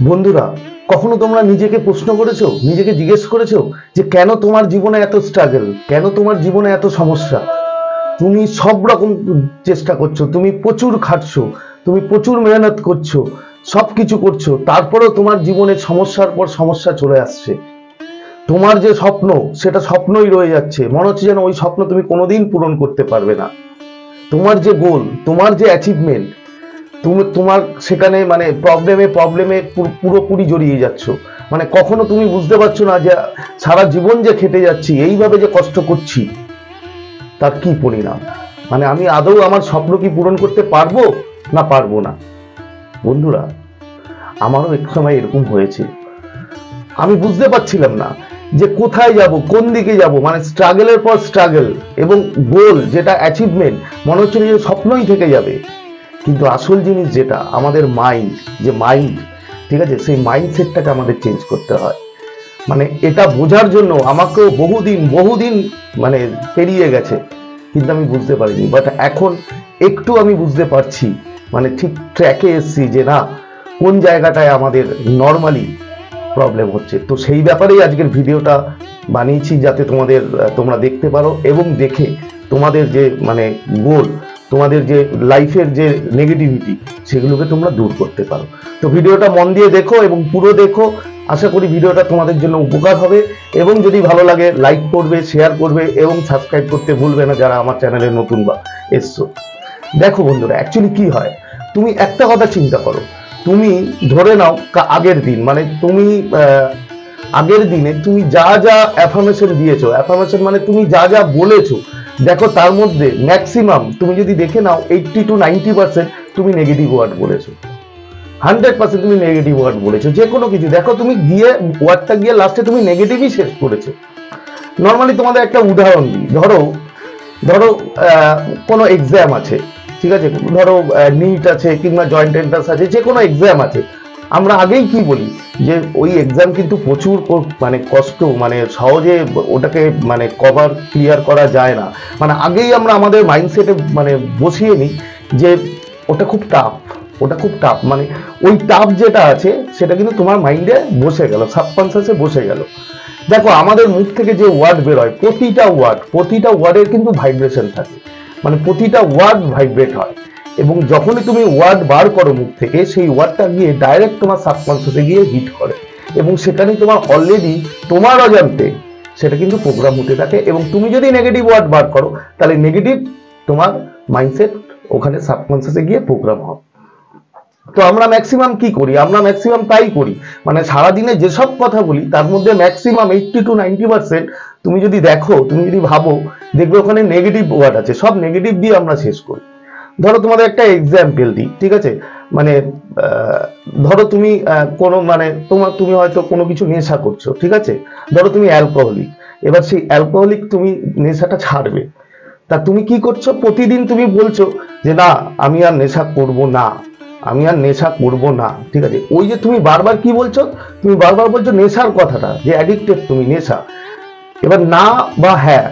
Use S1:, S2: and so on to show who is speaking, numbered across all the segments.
S1: বন্ধুরা, কখনো তোমরা নিজেকে প্রশ্ন করেছো, নিজেকে জিজ্ঞেস করেছো যে কেন তোমার জীবনে এত স্ট্রাগল, কেন তোমার জীবনে এত সমস্যা? তুমি সব রকম চেষ্টা করছো, তুমি প্রচুর খাটছো, তুমি প্রচুর মেহনত করছো, সব কিছু করছো, তারপরেও তোমার জীবনে সমস্যার পর সমস্যা চলে আসছে। তোমার যে স্বপ্ন, সেটা স্বপ্নই রয়ে যাচ্ছে, মনে হচ্ছে যেন ওই স্বপ্ন তুমি কোনোদিন পূরণ করতে পারবে না। তোমার যে গোল, তোমার যে অ্যাচিভমেন্ট, তুমি তোমার সেখানে মানে প্রবলেমে প্রবলেমে পুরোপুরি জড়িয়ে যাচ্ছ। মানে কখনো তুমি বুঝতে পারছো না যে সারা জীবন যে খেটে যাচ্ছি, এইভাবে যে কষ্ট করছি, তার কি পরিণাম। মানে আমি আদৌ আমার স্বপ্ন কি পূরণ করতে পারবো না পারবো না? বন্ধুরা, আমারও এক সময় এরকম হয়েছে। আমি বুঝতে পারছিলাম না যে কোথায় যাব, কোন দিকে যাব। মানে স্ট্রাগলের পর স্ট্রাগল এবং গোল যেটা অ্যাচিভমেন্ট, মনে হচ্ছিল যে স্বপ্নই থেকে যাবে। কিন্তু আসল জিনিস যেটা আমাদের মাইন্ড, যে মাইন্ড, ঠিক আছে, সেই মাইন্ডসেটটাকে আমাদের চেঞ্জ করতে হয়। মানে এটা বোঝার জন্য আমাকেও বহুদিন বহুদিন মানে পেরিয়ে গেছে, কিন্তু আমি বুঝতে পারিনি। বাট এখন একটু আমি বুঝতে পারছি, মানে ঠিক ট্র্যাকে এসছি যে না, কোন জায়গাটায় আমাদের নর্মালি প্রবলেম হচ্ছে। তো সেই ব্যাপারেই আজকের ভিডিওটা বানিয়েছি, যাতে তোমরা দেখতে পারো এবং দেখে তোমাদের যে মানে গোল, তোমাদের যে লাইফের যে নেগেটিভিটি, সেগুলোকে তোমরা দূর করতে পারো। তো ভিডিওটা মন দিয়ে দেখো এবং পুরো দেখো। আশা করি ভিডিওটা তোমাদের জন্য উপকার হবে, এবং যদি ভালো লাগে লাইক করবে, শেয়ার করবে এবং সাবস্ক্রাইব করতে ভুলবে না যারা আমার চ্যানেলে নতুন বা এসছো। দেখো বন্ধুরা, অ্যাকচুয়ালি কি হয়, তুমি একটা কথা চিন্তা করো। তুমি ধরে নাও আগের দিন, মানে তুমি আগের দিনে তুমি যা যা অ্যাফার্মেশন দিয়েছো, অ্যাফার্মেশন মানে তুমি যা যা বলেছো, দেখো তার মধ্যে ম্যাক্সিমাম তুমি যদি দেখে নাও 80 to 90% তুমি নেগেটিভ ওয়ার্ড বলেছো। 100% তুমি নেগেটিভ ওয়ার্ড বলেছো যে কোনো কিছু। দেখো তুমি গিয়ে ওয়ার্ডটা গিয়ে লাস্টে তুমি নেগেটিভই শেষ করেছো। নর্মালি তোমাদের একটা উদাহরণ দিই। ধরো ধরো কোনো এক্সাম আছে, ঠিক আছে, ধরো নিট আছে কিংবা জয়েন্ট এন্ট্রান্স আছে, যে কোনো এক্সাম আছে। আমরা আগেই কি বলি যে ওই এক্সাম কিন্তু প্রচুর মানে কষ্ট, মানে সহজে ওটাকে মানে কভার ক্লিয়ার করা যায় না। মানে আগেই আমরা আমাদের মাইন্ডসেটে মানে বসিয়ে নিই যে ওটা খুব টাফ, ওটা খুব টাফ। মানে ওই টাফ যেটা আছে সেটা কিন্তু তোমার মাইন্ডে বসে গেল, সাবকনসিয়াসে বসে গেল। দেখো আমাদের মুখ থেকে যে ওয়ার্ড বেরোয়, প্রতিটা ওয়ার্ডের কিন্তু ভাইব্রেশন থাকে। মানে প্রতিটা ওয়ার্ড ভাইব্রেট হয়, এবং যখনই তুমি ওয়ার্ড বার করো মুখ থেকে, সেই ওয়ার্ডটা গিয়ে ডাইরেক্ট তোমার সাবকনসিয়াসে গিয়ে হিট করে, এবং সেখানেই তোমার অলরেডি তোমার অজান্তে সেটা কিন্তু প্রোগ্রাম হতে থাকে। এবং তুমি যদি নেগেটিভ ওয়ার্ড বার করো, তাহলে নেগেটিভ তোমার মাইন্ডসেট ওখানে সাবকনসিয়াসে গিয়ে প্রোগ্রাম হবে। তো আমরা ম্যাক্সিমাম কি করি, আমরা ম্যাক্সিমাম তাই করি। মানে সারাদিনে যেসব কথা বলি তার মধ্যে ম্যাক্সিমাম 80 to 90% তুমি যদি দেখো, তুমি যদি ভাবো, দেখবে ওখানে নেগেটিভ ওয়ার্ড আছে। সব নেগেটিভ দিয়ে আমরা শেষ করি। ধরো তোমাদের একটা এক্সাম্পল দিই, ঠিক আছে। মানে ধরো তুমি কোনো মানে তুমি হয়তো কোনো কিছু নেশা করছো, ঠিক আছে। ধরো তুমি অ্যালকোহলিক। এবার সেই অ্যালকোহলিক তুমি নেশাটা ছাড়বে, তা তুমি কি করছো, প্রতিদিন তুমি বলছো যে না, আমি আর নেশা করব না, আমি আর নেশা করব না, ঠিক আছে। ওই যে তুমি বারবার কি বলছো, তুমি বারবার বলছো নেশার কথাটা, যে অ্যাডিক্টেড তুমি নেশা। এবার না বা হ্যাঁ,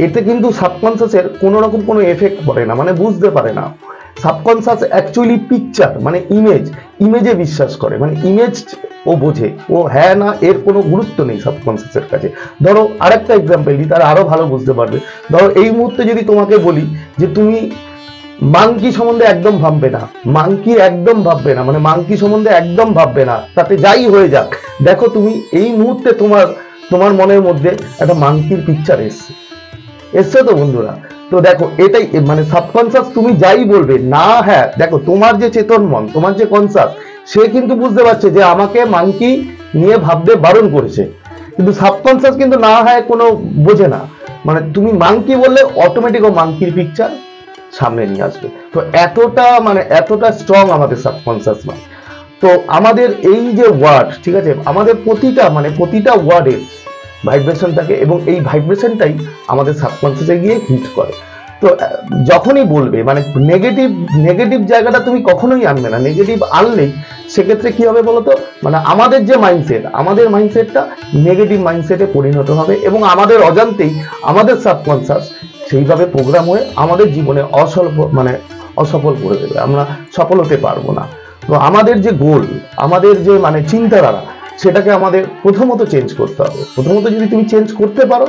S1: এতে কিন্তু সাবকনসিয়াসের কোনো রকম কোনো এফেক্ট পড়ে না, মানে বুঝতে পারে না। সাবকনসিয়াস অ্যাকচুয়ালি পিকচার মানে ইমেজে বিশ্বাস করে, মানে ইমেজ ও বোঝে। ও হ্যাঁ না এর কোনো গুরুত্ব নেই সাবকনসিয়াসের কাছে। ধরো আরেকটা এক্সাম্পল দিই, তারা আরো ভালো বুঝতে পারবে। ধরো এই মুহূর্তে যদি তোমাকে বলি যে তুমি মাংকি সম্বন্ধে একদম ভাববে না, মাংকি একদম ভাববে না, মানে মাংকি সম্বন্ধে একদম ভাববে না, তাতে যাই হয়ে যাক। দেখো তুমি এই মুহূর্তে তোমার মনের মধ্যে একটা মাংকির পিকচার এসছে তো বন্ধুরা। তো দেখো এটাই মানে সাবকনসিয়াস, তুমি যাই বলবে না হ্যাঁ, দেখো তোমার যে চেতন মন, তোমার যে কনসাস, সে কিন্তু বুঝতে পারছে যে আমাকে মাংকি নিয়ে ভাবতে বারণ করেছে, কিন্তু সাবকনসিয়াস কিন্তু না হ্যাঁ কোনো বোঝে না। মানে তুমি মাংকি বললে অটোমেটিক ও মাংকির পিকচার সামনে নিয়ে আসবে। তো এতটা স্ট্রং আমাদের সাবকনসিয়াস মাইন্ড। তো আমাদের এই যে ওয়ার্ড, ঠিক আছে, আমাদের প্রতিটা ওয়ার্ডের ভাইব্রেশন থাকে, এবং এই ভাইব্রেশনটাই আমাদের সাবকনসিয়াসে গিয়ে হিট করে। তো যখনই বলবে মানে নেগেটিভ জায়গাটা তুমি কখনোই আনবে না। নেগেটিভ আনলেই সেক্ষেত্রে কি হবে বলতো, মানে আমাদের যে মাইন্ডসেট, আমাদের মাইন্ডসেটটা নেগেটিভ মাইন্ডসেটে পরিণত হবে, এবং আমাদের অজান্তেই আমাদের সাবকনসিয়াস সেইভাবে প্রোগ্রাম হয়ে আমাদের জীবনে অসফল করে দেবে। আমরা সফল হতে পারবো না। তো আমাদের যে গোল, আমাদের যে মানে চিন্তাধারা, সেটাকে আমাদের প্রথমত চেঞ্জ করতে হবে। প্রথমত যদি তুমি চেঞ্জ করতে পারো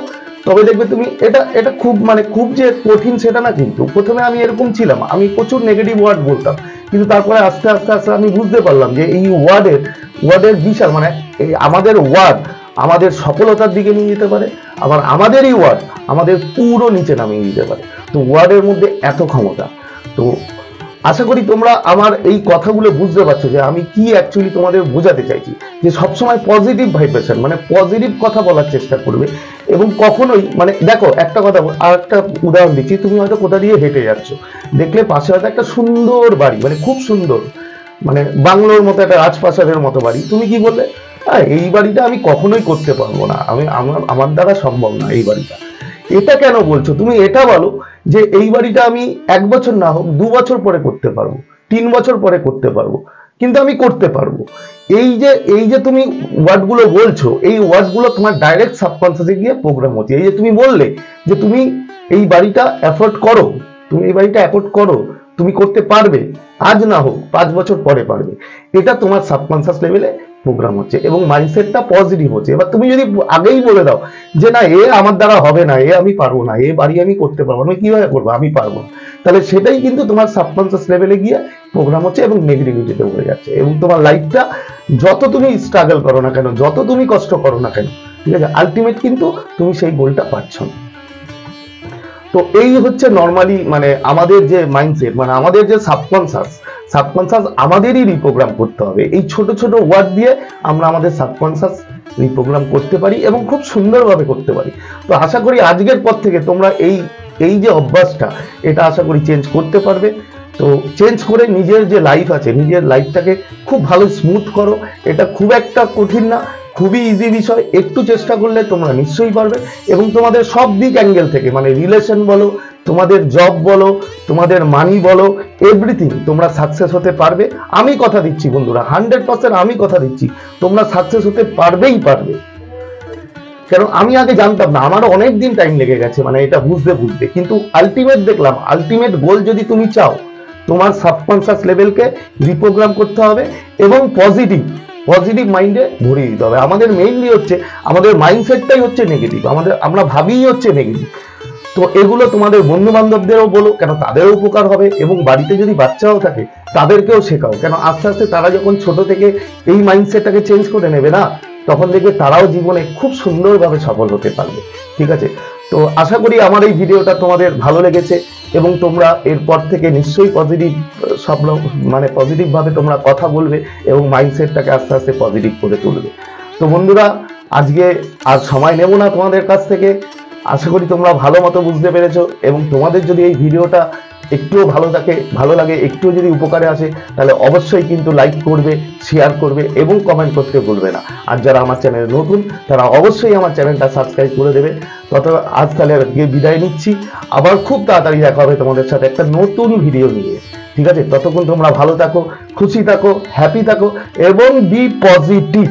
S1: তবে দেখবে তুমি এটা এটা খুব মানে খুব যে কঠিন সেটা না। কিন্তু প্রথমে আমি এরকম ছিলাম, আমি প্রচুর নেগেটিভ ওয়ার্ড বলতাম, কিন্তু তারপরে আস্তে আস্তে আস্তে আমি বুঝতে পারলাম যে এই ওয়ার্ডের বিশাল মানে এই আমাদের ওয়ার্ড আমাদের সফলতার দিকে নিয়ে যেতে পারে, আবার আমাদেরই ওয়ার্ড আমাদের পুরো নিচে নামিয়ে দিতে পারে। তো ওয়ার্ডের মধ্যে এত ক্ষমতা। তো আশা করি তোমরা আমার এই কথাগুলো বুঝতে পারছো যে আমি কি অ্যাকচুয়ালি তোমাদের বোঝাতে চাইছি, যে সবসময় পজিটিভ ভাইব্রেশন মানে পজিটিভ কথা বলার চেষ্টা করবে। এবং কখনোই মানে দেখো একটা কথা আর একটা উদাহরণ দিচ্ছি, তুমি হয়তো কোথা দিয়ে হেঁটে যাচ্ছ, দেখলে পাশে হয়তো একটা সুন্দর বাড়ি, মানে খুব সুন্দর, মানে বাংলোর মতো একটা রাজপ্রাসাদের মতো বাড়ি। তুমি কি বললে, এই বাড়িটা আমি কখনোই করতে পারবো না, আমার দ্বারা সম্ভব না এই বাড়িটা। এটা কেন বলছো? তুমি এটা বলো যে এই বাড়িটা আমি 1 বছর না হোক 2 বছর পরে করতে পারবো, 3 বছর পরে করতে পারবো, কিন্তু আমি করতে পারবো। এই যে তুমি ওয়ার্ডগুলো বলছো, এই ওয়ার্ডগুলো তোমার ডাইরেক্ট সাবকনসিয়াসে গিয়ে প্রোগ্রাম হচ্ছে। এই যে তুমি বললে যে তুমি এই বাড়িটা অ্যাফোর্ড করো, তুমি এই বাড়িটা অ্যাফোর্ড করো, তুমি করতে পারবে, আজ না হোক 5 বছর পরে পারবে, এটা তোমার সাবকনসিয়াস লেভেলে প্রোগ্রাম হচ্ছে এবং মাইন্ডসেটটা পজিটিভ হচ্ছে। এবার তুমি যদি আগেই বলে দাও যে না এ আমার দ্বারা হবে না, এ আমি পারবো না, এ বাড়ি আমি করতে পারবো না, কিভাবে করবো, আমি পারবো না, তাহলে সেটাই কিন্তু তোমার সাবকনসিয়াস লেভেলে গিয়ে প্রোগ্রাম হচ্ছে এবং নেগেটিভিটিতে ভরে যাচ্ছে। এবং তোমার লাইফটা যত তুমি স্ট্রাগল করো না কেন, যত তুমি কষ্ট করো না কেন, ঠিক আছে, আলটিমেট কিন্তু তুমি সেই গোলটা পাচ্ছ না। তো এই হচ্ছে নর্মালি মানে আমাদের যে মাইন্ডসেট, মানে আমাদের যে সাবকনসিয়াস আমাদেরই রিপ্রোগ্রাম করতে হবে। এই ছোট ছোট ওয়ার্ড দিয়ে আমরা আমাদের সাবকনসিয়াস রিপ্রোগ্রাম করতে পারি এবং খুব সুন্দরভাবে করতে পারি। তো আশা করি আজকের পর থেকে তোমরা এই যে অভ্যাসটা, এটা আশা করি চেঞ্জ করতে পারবে। তো চেঞ্জ করে নিজের যে লাইফ আছে, নিজের লাইফটাকে খুব ভালো স্মুথ করো। এটা খুব একটা কঠিন না, খুবই ইজি বিষয়, একটু চেষ্টা করলে তোমরা নিশ্চয়ই পারবে। এবং তোমাদের সব দিক অ্যাঙ্গেল থেকে মানে রিলেশন বলো, তোমাদের জব বলো, তোমাদের মানি বলো, এভরিথিং তোমরা সাকসেস হতে পারবে। আমি কথা দিচ্ছি বন্ধুরা, 100% আমি কথা দিচ্ছি, তোমরা সাকসেস হতে পারবেই পারবে। কারণ আমি আগে জানতাম না, আমারও অনেক দিন টাইম লেগে গেছে মানে এটা বুঝতে, কিন্তু আলটিমেট দেখলাম, আলটিমেট গোল যদি তুমি চাও, তোমার সাবকনসিয়াস লেভেলকে রিপ্রোগ্রাম করতে হবে এবং পজিটিভ মাইন্ডে ভরিয়ে দিতে হবে। আমাদের মেইনলি হচ্ছে আমাদের মাইন্ডসেটটাই হচ্ছে নেগেটিভ, আমরা ভাবিই হচ্ছে নেগেটিভ। তো এগুলো তোমাদের বন্ধু বান্ধবদেরও বলো, কেন তাদেরও উপকার হবে। এবং বাড়িতে যদি বাচ্চাও থাকে তাদেরকেও শেখাও, কেন আস্তে আস্তে তারা যখন ছোট থেকে এই মাইন্ডসেটটাকে চেঞ্জ করে নেবে না, তখন দেখবে তারাও জীবনে খুব সুন্দরভাবে সফল হতে পারবে। ঠিক আছে, তো আশা করি আমার এই ভিডিওটা তোমাদের ভালো লেগেছে এবং তোমরা এরপর থেকে নিশ্চয়ই মানে পজিটিভ ভাবে তোমরা কথা বলবে এবং মাইন্ডসেটটাকে আস্তে আস্তে পজিটিভ করে তুলবে। তো বন্ধুরা, আজকে আর সময় নেব না তোমাদের কাছ থেকে। আশা করি তোমরা ভালো মতো বুঝতে পেরেছো এবং তোমাদের যদি এই ভিডিওটা একটুও ভালো লাগে, একটুও যদি উপকারে আসে, তাহলে অবশ্যই কিন্তু লাইক করবে, শেয়ার করবে এবং কমেন্ট করতে ভুলবে না। আর যারা আমার চ্যানেলে নতুন তারা অবশ্যই আমার চ্যানেলটা সাবস্ক্রাইব করে দেবে। আজ তাহলে বিদায় নিচ্ছি, আবার খুব তাড়াতাড়ি দেখা হবে তোমাদের সাথে একটা নতুন ভিডিও নিয়ে। ঠিক আছে, ততক্ষণ তোমরা ভালো থাকো, খুশি থাকো, হ্যাপি থাকো এবং বি পজিটিভ।